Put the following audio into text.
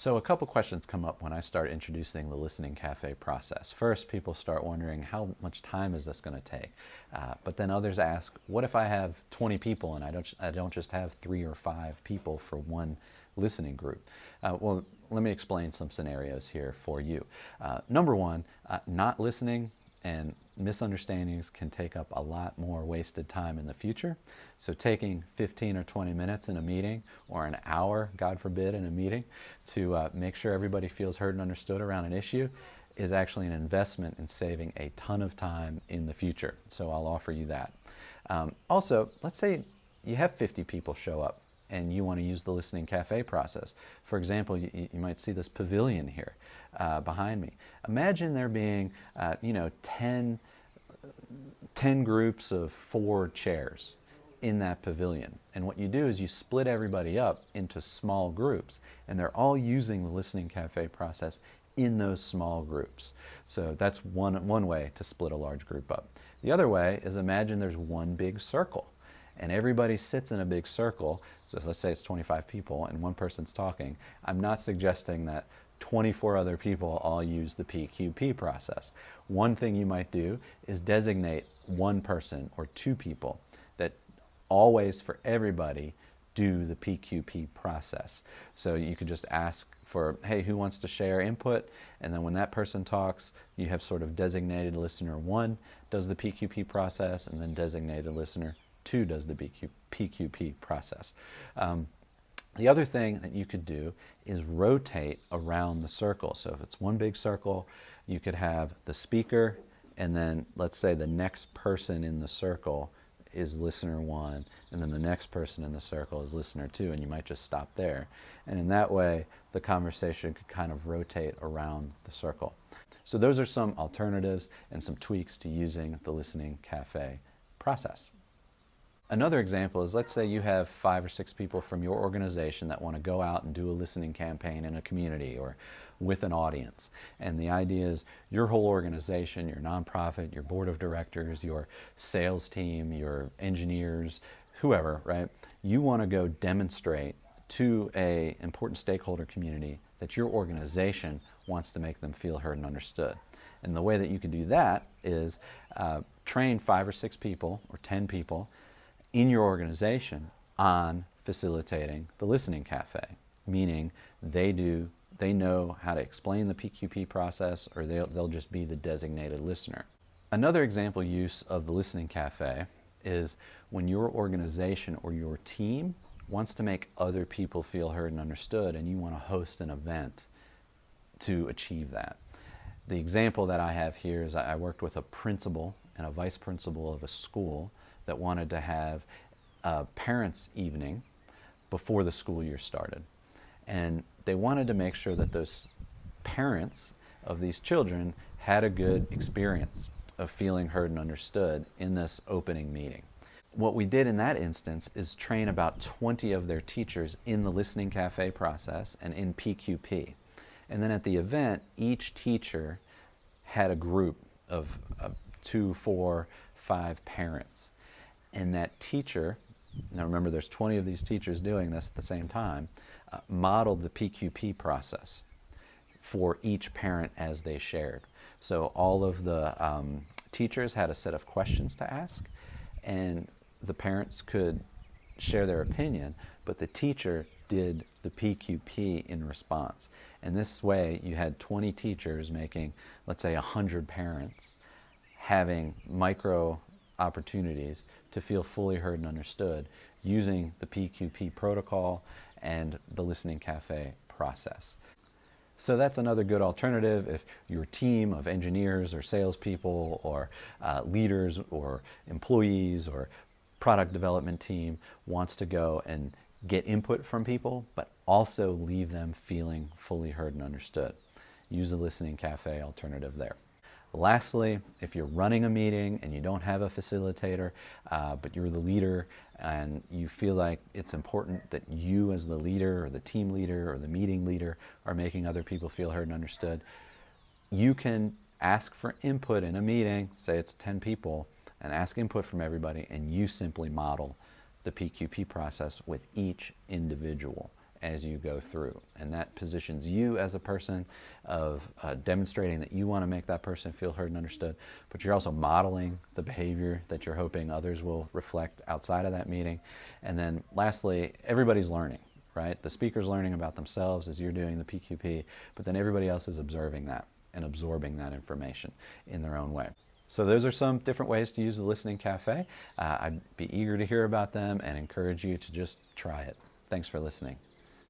So a couple questions come up when I start introducing the Listening Café process. First, people start wondering how much time is this going to take? But then others ask, what if I have 20 people and I don't just have 3 or 5 people for one listening group? Well, let me explain some scenarios here for you. Number one, not listening and misunderstandings can take up a lot more wasted time in the future. So taking 15 or 20 minutes in a meeting, or an hour, God forbid, in a meeting, to make sure everybody feels heard and understood around an issue is actually an investment in saving a ton of time in the future. So I'll offer you that. Also, let's say you have 50 people show up and you want to use the Listening Café process. For example, you might see this pavilion here behind me. Imagine there being 10 groups of 4 chairs in that pavilion. And what you do is you split everybody up into small groups, and they're all using the Listening Café process in those small groups. So that's one way to split a large group up. The other way is imagine there's one big circle, and everybody sits in a big circle. So let's say it's 25 people and one person's talking. I'm not suggesting that 24 other people all use the PQP process. One thing you might do is designate one person or 2 people that always, for everybody, do the PQP process. So you could just ask for, hey, who wants to share input? And then when that person talks, you have sort of designated listener 1 does the PQP process, and then designated listener 2 does the PQP process. The other thing that you could do is rotate around the circle. So if it's one big circle, you could have the speaker, and then let's say the next person in the circle is listener 1, and then the next person in the circle is listener 2, and you might just stop there. And in that way, the conversation could kind of rotate around the circle. So those are some alternatives and some tweaks to using the Listening Café process. Another example is, let's say you have 5 or 6 people from your organization that want to go out and do a listening campaign in a community or with an audience. And the idea is your whole organization, your nonprofit, your board of directors, your sales team, your engineers, whoever, right? You want to go demonstrate to an important stakeholder community that your organization wants to make them feel heard and understood. And the way that you can do that is train 5 or 6 people or 10 people in your organization on facilitating the Listening Café, meaning they know how to explain the PQP process, or they'll just be the designated listener. Another example use of the Listening Café is when your organization or your team wants to make other people feel heard and understood, and you want to host an event to achieve that. The example that I have here is I worked with a principal and a vice principal of a school that wanted to have a parents' evening before the school year started. And they wanted to make sure that those parents of these children had a good experience of feeling heard and understood in this opening meeting. What we did in that instance is train about 20 of their teachers in the Listening Café process and in PQP. And then at the event, each teacher had a group of 2, 4, 5 parents. And that teacher, now remember there's 20 of these teachers doing this at the same time, modeled the PQP process for each parent as they shared. So all of the teachers had a set of questions to ask, and the parents could share their opinion, but the teacher did the PQP in response. And this way you had 20 teachers making, let's say, 100 parents having micro opportunities to feel fully heard and understood using the PQP protocol and the Listening Café process. So that's another good alternative if your team of engineers or salespeople or leaders or employees or product development team wants to go and get input from people, but also leave them feeling fully heard and understood. Use the Listening Café alternative there. Lastly, if you're running a meeting and you don't have a facilitator, but you're the leader and you feel like it's important that you as the leader or the team leader or the meeting leader are making other people feel heard and understood, you can ask for input in a meeting, say it's 10 people, and ask input from everybody, and you simply model the PQP process with each individual. as you go through. And that positions you as a person of demonstrating that you want to make that person feel heard and understood, but you're also modeling the behavior that you're hoping others will reflect outside of that meeting. And then lastly, everybody's learning, right? The speaker's learning about themselves as you're doing the PQP, but then everybody else is observing that and absorbing that information in their own way. So those are some different ways to use the Listening Cafe. I'd be eager to hear about them and encourage you to just try it. Thanks for listening.